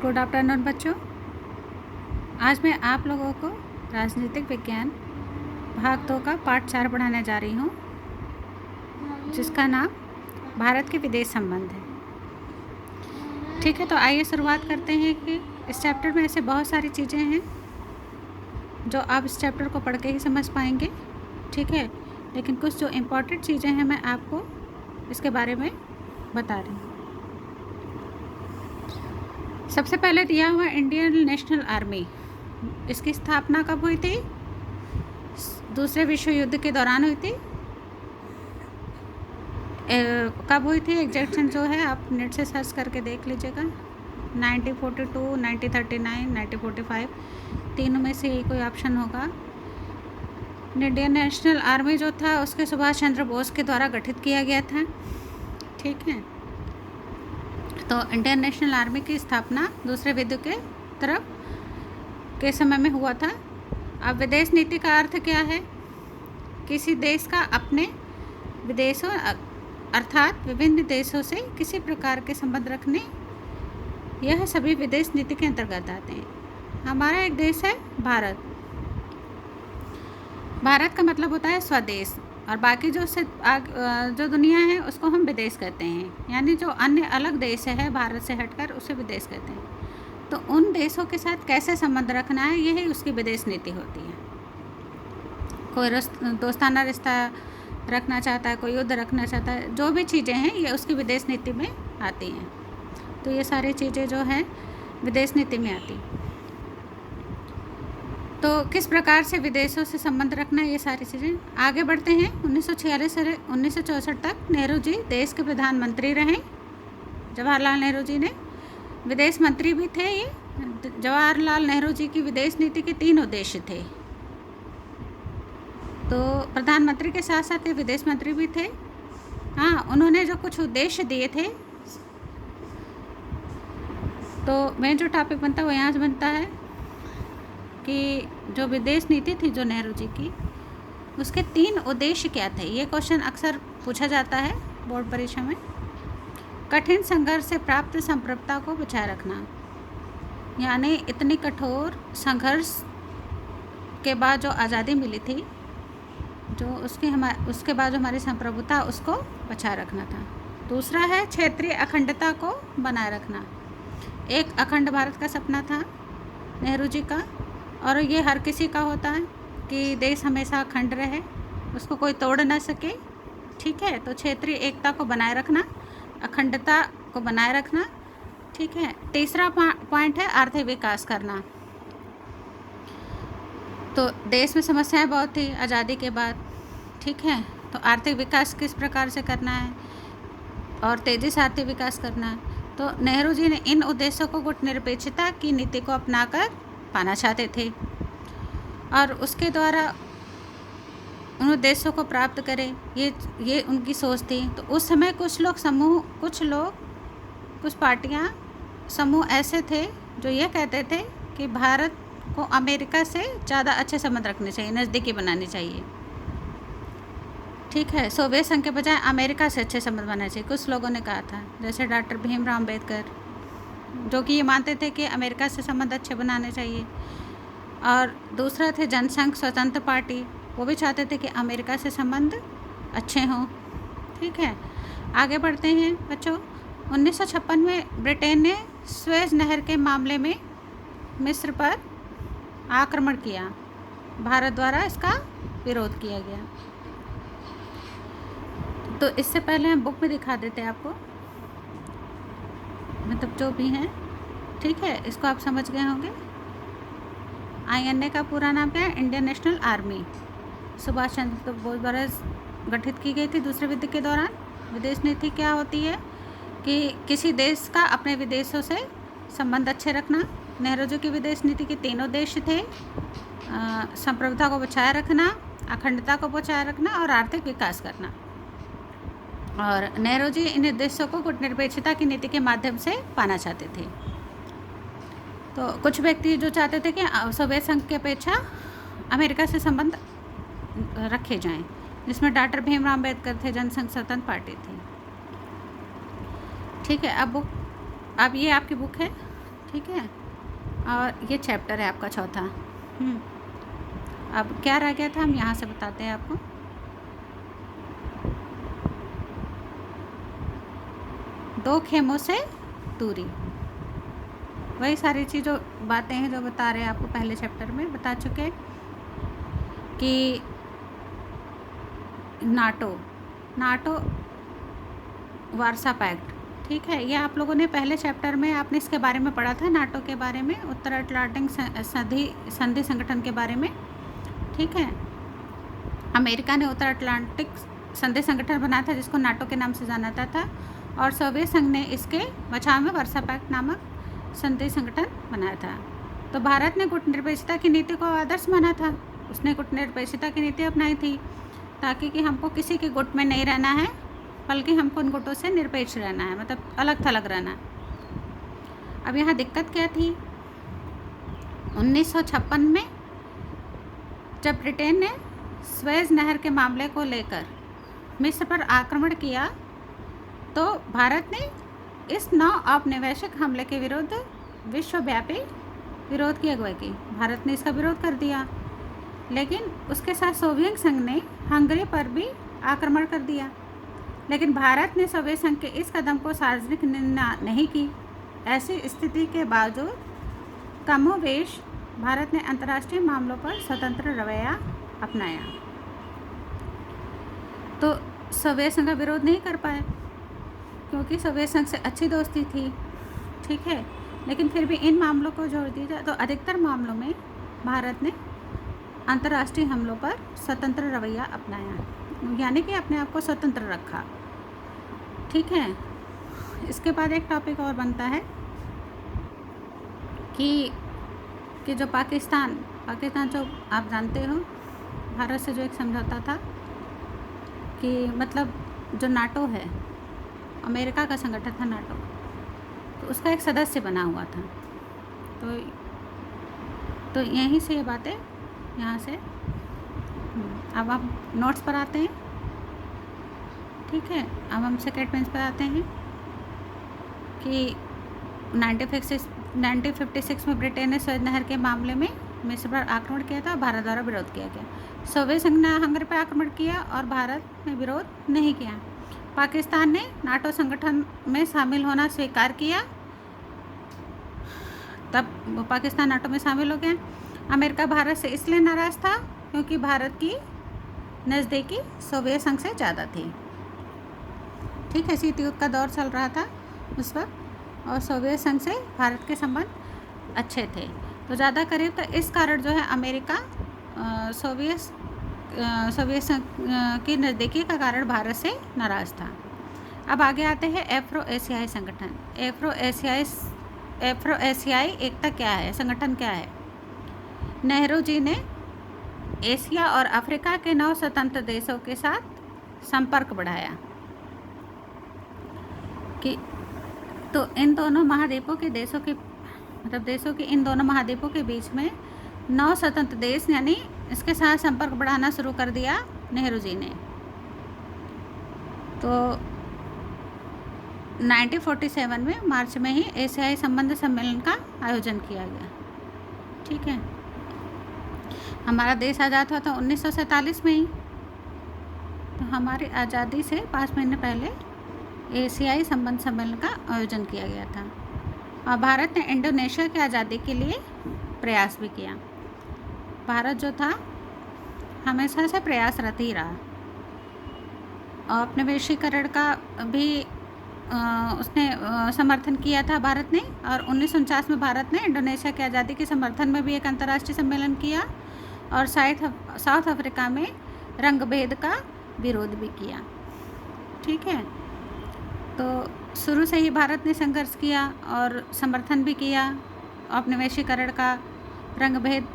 Good afternoon बच्चों। आज मैं आप लोगों को राजनीतिक विज्ञान भाग 2 का पार्ट 4 पढ़ाने जा रही हूँ, जिसका नाम भारत के विदेश संबंध है। ठीक है, तो आइए शुरुआत करते हैं कि इस चैप्टर में ऐसे बहुत सारी चीज़ें हैं जो आप इस चैप्टर को पढ़ के ही समझ पाएंगे। ठीक है, लेकिन कुछ जो इम्पोर्टेंट चीज़ें हैं मैं आपको इसके बारे में बता रही हूँ। सबसे पहले दिया हुआ इंडियन नेशनल आर्मी, इसकी स्थापना कब हुई थी? दूसरे विश्व युद्ध के दौरान हुई थी। कब हुई थी एग्जैक्शन जो है आप नेट से सर्च करके देख लीजिएगा। 1942, 1939, 1945, तीनों में से यही कोई ऑप्शन होगा। इंडियन नेशनल आर्मी जो था उसके सुभाष चंद्र बोस के द्वारा गठित किया गया था। ठीक है, तो इंडियन नेशनल आर्मी की स्थापना दूसरे विश्व के तरफ के समय में हुआ था। अब विदेश नीति का अर्थ क्या है? किसी देश का अपने विदेशों अर्थात विभिन्न देशों से किसी प्रकार के संबंध रखने, यह सभी विदेश नीति के अंतर्गत आते हैं। हमारा एक देश है भारत। भारत का मतलब होता है स्वदेश, और बाकी जो दुनिया है उसको हम विदेश कहते हैं। यानी जो अन्य अलग देश है भारत से हटकर उसे विदेश कहते हैं। तो उन देशों के साथ कैसे संबंध रखना है, यही उसकी विदेश नीति होती है। कोई दोस्ताना रिश्ता रखना चाहता है, कोई युद्ध रखना चाहता है, जो भी चीज़ें हैं ये उसकी विदेश नीति में आती हैं। तो ये सारी चीज़ें जो हैं विदेश नीति में आती हैं। तो किस प्रकार से विदेशों से संबंध रखना, ये सारी चीज़ें। आगे बढ़ते हैं। 1946 से 1964 तक नेहरू जी देश के प्रधानमंत्री रहे। जवाहरलाल नेहरू जी ने विदेश मंत्री भी थे। ये जवाहरलाल नेहरू जी की विदेश नीति के 3 उद्देश्य थे। तो प्रधानमंत्री के साथ साथ ये विदेश मंत्री भी थे। हाँ, उन्होंने जो कुछ उद्देश्य दिए थे, तो मेन जो टॉपिक बनता है वो यहाँ से बनता है कि जो विदेश नीति थी जो नेहरू जी की, उसके 3 उद्देश्य क्या थे। ये क्वेश्चन अक्सर पूछा जाता है बोर्ड परीक्षा में। कठिन संघर्ष से प्राप्त संप्रभुता को बचाए रखना, यानी इतनी कठोर संघर्ष के बाद जो आज़ादी मिली थी, जो उसके बाद जो हमारी संप्रभुता उसको बचाए रखना था। दूसरा है क्षेत्रीय अखंडता को बनाए रखना। एक अखंड भारत का सपना था नेहरू जी का, और ये हर किसी का होता है कि देश हमेशा अखंड रहे, उसको कोई तोड़ ना सके। ठीक है, तो क्षेत्रीय एकता को बनाए रखना, अखंडता को बनाए रखना। ठीक है, तीसरा पॉइंट है आर्थिक विकास करना। तो देश में समस्याएं बहुत थी आज़ादी के बाद। ठीक है, तो आर्थिक विकास किस प्रकार से करना है और तेज़ी से आर्थिक विकास करना है। तो नेहरू जी ने इन उद्देश्यों को गुटनिरपेक्षता की नीति को अपनाकर पाना चाहते थे, और उसके द्वारा उन उद्देश्यों को प्राप्त करें, ये उनकी सोच थी। तो उस समय कुछ पार्टियां, समूह ऐसे थे जो ये कहते थे कि भारत को अमेरिका से ज़्यादा अच्छे संबंध रखने चाहिए, नज़दीकी बनानी चाहिए। ठीक है, सोवियत संघ के बजाय अमेरिका से अच्छे संबंध बनाने चाहिए, कुछ लोगों ने कहा था, जैसे डॉक्टर भीमराव अम्बेडकर, जो कि ये मानते थे कि अमेरिका से संबंध अच्छे बनाने चाहिए। और दूसरा थे जनसंघ स्वतंत्र पार्टी, वो भी चाहते थे कि अमेरिका से संबंध अच्छे हों। ठीक है, आगे बढ़ते हैं बच्चों। 1956 में ब्रिटेन ने सुएज नहर के मामले में मिस्र पर आक्रमण किया। भारत द्वारा इसका विरोध किया गया। तो इससे पहले हम बुक में दिखा देते हैं आपको, मतलब जो भी हैं। ठीक है, इसको आप समझ गए होंगे। INA का पूरा नाम क्या है? Indian National Army. Subhash Chandra Bose द्वारा गठित की गई थी दूसरे विश्व के दौरान। विदेश नीति क्या होती है कि किसी देश का अपने विदेशों से संबंध अच्छे रखना। नेहरू जी की विदेश नीति के 3 उद्देश्य थे, संप्रभुता को बचाए रखना, अखंडता को बचाए रखना और आर्थिक विकास करना। और नेहरू जी इन उद्देश्यों को गुटनिरपेक्षता की नीति के माध्यम से पाना चाहते थे। तो कुछ व्यक्ति जो चाहते थे कि सोवियत संघ की अपेक्षा अमेरिका से संबंध रखे जाएं, जिसमें डॉक्टर भीमराव अम्बेडकर थे, जनसंघ स्वतंत्र पार्टी थी। ठीक है, अब ये आपकी बुक है। ठीक है, और ये चैप्टर है आपका चौथा। अब क्या रह गया था, हम यहाँ से बताते हैं आपको। दो खेमों से दूरी, वही सारी चीज़ों बातें हैं जो बता रहे हैं आपको, पहले चैप्टर में बता चुके कि नाटो वार्सा पैक्ट, ठीक है, ये आप लोगों ने पहले चैप्टर में आपने इसके बारे में पढ़ा था, नाटो के बारे में, उत्तर अटलांटिक संधि संगठन के बारे में। ठीक है, अमेरिका ने उत्तर अटलांटिक संधि संगठन बनाया था जिसको नाटो के नाम से जाना जाता था, और सोवियत संघ ने इसके बचाव में वार्सा पैक्ट नामक संधि संगठन बनाया था। तो भारत ने गुटनिरपेक्षता की नीति को आदर्श माना था, उसने गुटनिरपेक्षता की नीति अपनाई थी ताकि कि हमको किसी के गुट में नहीं रहना है, बल्कि हमको उन गुटों से निरपेक्ष रहना है, मतलब अलग थलग रहना है। अब यहाँ दिक्कत क्या थी, 1956 में जब ब्रिटेन ने स्वेज नहर के मामले को लेकर मिस्र पर आक्रमण किया, तो भारत ने इस नौ औपनिवेशिक हमले के विरुद्ध विश्वव्यापी विरोध की अगुवाई की। भारत ने इसका विरोध कर दिया, लेकिन उसके साथ सोवियत संघ ने हंगरी पर भी आक्रमण कर दिया, लेकिन भारत ने सोवियत संघ के इस कदम को सार्वजनिक निंदा नहीं की। ऐसी स्थिति के बावजूद कमोवेश भारत ने अंतर्राष्ट्रीय मामलों पर स्वतंत्र रवैया अपनाया। तो सोवियत संघ का विरोध नहीं कर पाए क्योंकि सोवियत संघ से अच्छी दोस्ती थी, ठीक है, लेकिन फिर भी इन मामलों को जोड़ दिया जाए तो अधिकतर मामलों में भारत ने अंतर्राष्ट्रीय हमलों पर स्वतंत्र रवैया अपनाया, यानी कि अपने आप को स्वतंत्र रखा। ठीक है, इसके बाद एक टॉपिक और बनता है कि जो पाकिस्तान जो आप जानते हो, भारत से जो एक समझौता था कि मतलब जो नाटो है, अमेरिका का संगठन था नाटो, तो उसका एक सदस्य बना हुआ था। तो यहीं से ये बातें यहाँ से अब हम नोट्स पर आते हैं। ठीक है, अब हम सेकेंड पेज पर आते हैं कि 1956 में ब्रिटेन ने स्वेज नहर के मामले में मिस्र पर आक्रमण किया था, भारत द्वारा विरोध किया गया। सोवियत संघ ने हंगरी पर आक्रमण किया और भारत ने विरोध नहीं किया। पाकिस्तान ने नाटो संगठन में शामिल होना स्वीकार किया, तब पाकिस्तान नाटो में शामिल हो गया। अमेरिका भारत से इसलिए नाराज़ था क्योंकि भारत की नज़दीकी सोवियत संघ से ज़्यादा थी। ठीक है, शीत युद्ध का दौर चल रहा था उस वक्त और सोवियत संघ से भारत के संबंध अच्छे थे, तो ज़्यादा करीब, तो इस कारण जो है अमेरिका सोवियत संघ की नज़दीकी का कारण भारत से नाराज़ था। अब आगे आते हैं एफ्रो एशियाई संगठन। एफ्रो एशियाई एकता क्या है, संगठन क्या है? नेहरू जी ने एशिया और अफ्रीका के 9 स्वतंत्र देशों के साथ संपर्क बढ़ाया कि तो इन दोनों महाद्वीपों के देशों के इन दोनों महाद्वीपों के बीच में 9 स्वतंत्र देश, यानी इसके साथ संपर्क बढ़ाना शुरू कर दिया नेहरू जी ने। तो 1947 में मार्च में ही एशियाई संबंध सम्मेलन का आयोजन किया गया। ठीक है, हमारा देश आज़ाद हुआ था 1947 में ही, तो हमारी आज़ादी से 5 महीने पहले एशियाई संबंध सम्मेलन का आयोजन किया गया था। और भारत ने इंडोनेशिया की आज़ादी के लिए प्रयास भी किया। भारत जो था हमेशा से प्रयासरत ही रहा और उपनिवेशीकरण का भी उसने समर्थन किया था भारत ने। और 1949 में भारत ने इंडोनेशिया की आज़ादी के समर्थन में भी एक अंतर्राष्ट्रीय सम्मेलन किया और साउथ अफ्रीका में रंग भेद का विरोध भी किया। ठीक है, तो शुरू से ही भारत ने संघर्ष किया और समर्थन भी किया औपनिवेशीकरण का, रंग भेद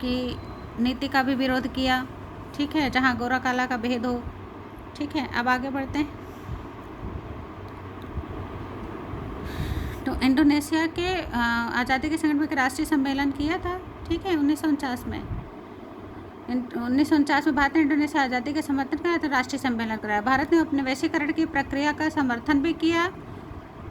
की नीति का भी विरोध किया। ठीक है, जहाँ गोरा काला का भेद हो। ठीक है, अब आगे बढ़ते हैं। तो इंडोनेशिया के आज़ादी के संगठन के राष्ट्रीय सम्मेलन किया था। ठीक है, 1949 में 1949 में भारत ने इंडोनेशिया आज़ादी के समर्थन का राष्ट्रीय सम्मेलन कराया। भारत ने उपनिवेशीकरण की प्रक्रिया का समर्थन भी किया,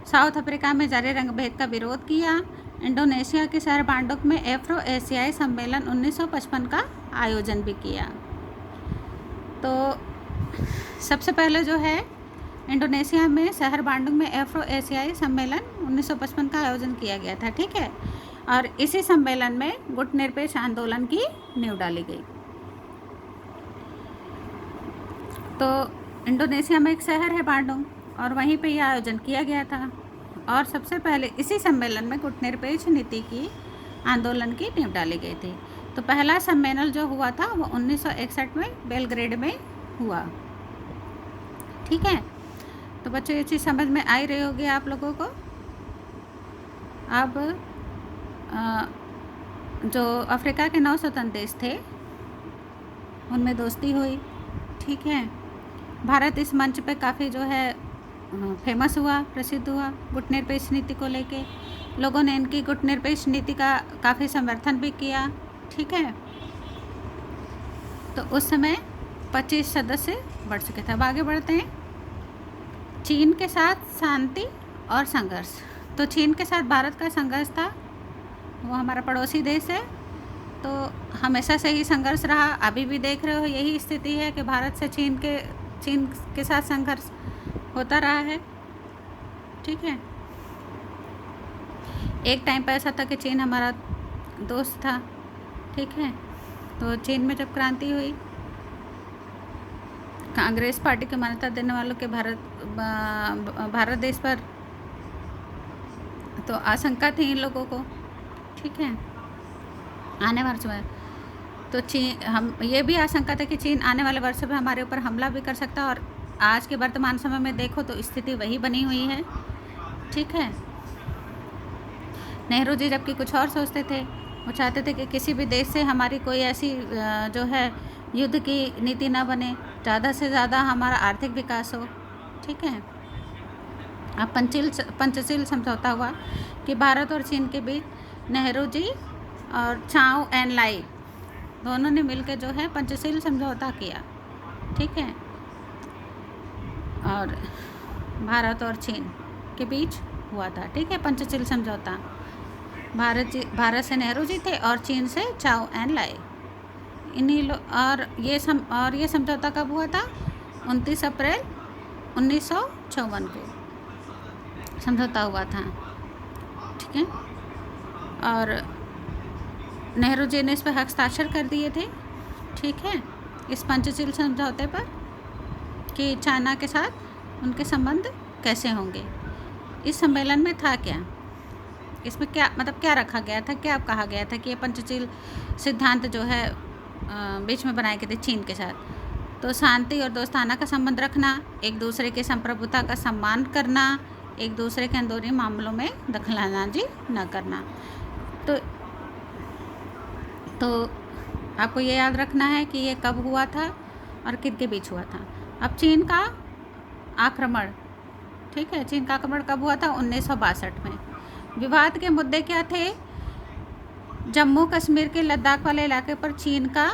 साउथ अफ्रीका में जारी रंग भेद का विरोध किया, इंडोनेशिया के शहर बांडुक में एफ्रो एशियाई सम्मेलन 1955 का आयोजन भी किया। तो सबसे पहले जो है इंडोनेशिया में शहर बांडुक में एफ्रो एशियाई सम्मेलन 1955 का आयोजन किया गया था, ठीक है। और इसी सम्मेलन में गुटनिरपेक्ष आंदोलन की नींव डाली गई। तो इंडोनेशिया में एक शहर है बांडुक और वहीं पे यह आयोजन किया गया था। और सबसे पहले इसी सम्मेलन में गुटनिरपेक्ष नीति की आंदोलन की नींव डाली गई थी। तो पहला सम्मेलन जो हुआ था वो 1961 में बेलग्रेड में हुआ, ठीक है। तो बच्चों ये चीज़ समझ में आई रही होगी आप लोगों को। अब जो अफ्रीका के 9 स्वतंत्र देश थे उनमें दोस्ती हुई, ठीक है। भारत इस मंच पे काफ़ी जो है फेमस हुआ, प्रसिद्ध हुआ गुटनिरपेक्ष नीति को लेके। लोगों ने इनकी गुटनिरपेक्ष नीति का काफ़ी समर्थन भी किया, ठीक है। तो उस समय 25 सदस्य बढ़ चुके थे। अब आगे बढ़ते हैं। चीन के साथ शांति और संघर्ष। तो चीन के साथ भारत का संघर्ष था, वो हमारा पड़ोसी देश है, तो हमेशा से ही संघर्ष रहा। अभी भी देख रहे हो यही स्थिति है कि भारत से चीन के साथ संघर्ष होता रहा है, ठीक है। एक टाइम पर ऐसा था कि चीन हमारा दोस्त था, ठीक है। तो चीन में जब क्रांति हुई, कांग्रेस पार्टी की मान्यता देने वालों के भारत देश पर तो आशंका थी इन लोगों को, ठीक है। आने वर्षों में तो हम ये भी आशंका था कि चीन आने वाले वर्षों में हमारे ऊपर हमला भी कर सकता है। और आज के वर्तमान समय में देखो तो स्थिति वही बनी हुई है, ठीक है। नेहरू जी जबकि कुछ और सोचते थे, वो चाहते थे कि किसी भी देश से हमारी कोई ऐसी जो है युद्ध की नीति ना बने, ज़्यादा से ज़्यादा हमारा आर्थिक विकास हो, ठीक है। अब पंचशील समझौता हुआ कि भारत और चीन के बीच नेहरू जी और चाओ एन लाई दोनों ने मिलकर जो है पंचशील समझौता किया, ठीक है। और भारत और चीन के बीच हुआ था, ठीक है, पंचशील समझौता। भारत से नेहरू जी थे और चीन से चाओ एन लाई। और ये समझौता कब हुआ था? 29 अप्रैल 1954 को समझौता हुआ था, ठीक है। और नेहरू जी ने इस पर हस्ताक्षर कर दिए थे, ठीक है, इस पंचशील समझौते पर कि चाइना के साथ उनके संबंध कैसे होंगे। इस सम्मेलन में था क्या, इसमें क्या मतलब क्या रखा गया था, क्या कहा गया था कि ये पंचशील सिद्धांत जो है बीच में बनाए गए थे चीन के साथ। तो शांति और दोस्ताना का संबंध रखना, एक दूसरे के संप्रभुता का सम्मान करना, एक दूसरे के अंदरूनी मामलों में दखलंदाजी न करना। तो आपको ये याद रखना है कि ये कब हुआ था और किसके बीच हुआ था। अब चीन का आक्रमण, ठीक है, चीन का आक्रमण कब हुआ था? 1962 में। विवाद के मुद्दे क्या थे? जम्मू कश्मीर के लद्दाख वाले इलाके पर चीन का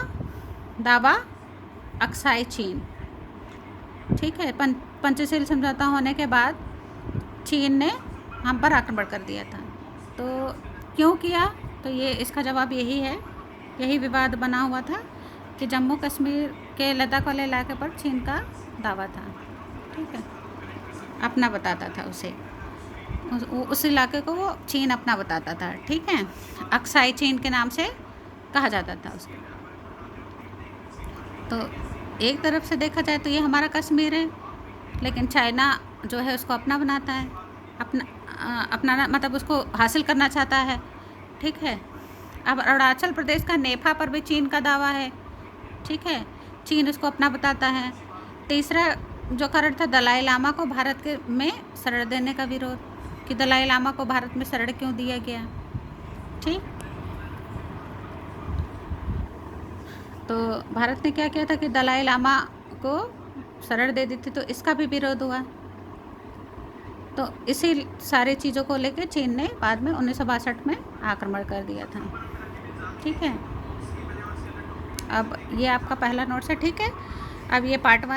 दावा, अक्साई चीन, ठीक है। पंचशील समझौता होने के बाद चीन ने हम पर आक्रमण कर दिया था। तो क्यों किया? तो ये इसका जवाब यही है, यही विवाद बना हुआ था कि जम्मू कश्मीर के लद्दाख वाले इलाके पर चीन का दावा था, ठीक है, अपना बताता था उसे, उस इलाके को वो चीन अपना बताता था, ठीक है। अक्साई चीन के नाम से कहा जाता था उसको। तो एक तरफ से देखा जाए तो ये हमारा कश्मीर है, लेकिन चाइना जो है उसको अपना बनाता है, अपना मतलब उसको हासिल करना चाहता है, ठीक है। अब अरुणाचल प्रदेश का नेफा पर भी चीन का दावा है, ठीक है, चीन उसको अपना बताता है। तीसरा जो कारण था दलाई लामा को भारत के में शरण देने का विरोध, कि दलाई लामा को भारत में शरण क्यों दिया गया, ठीक। तो भारत ने क्या किया था कि दलाई लामा को शरण दे दी थी, तो इसका भी विरोध हुआ। तो इसी सारी चीज़ों को लेकर चीन ने बाद में 1962 में आक्रमण कर दिया था, ठीक है। अब ये आपका पहला नोट्स है, ठीक है। अब ये पार्ट 1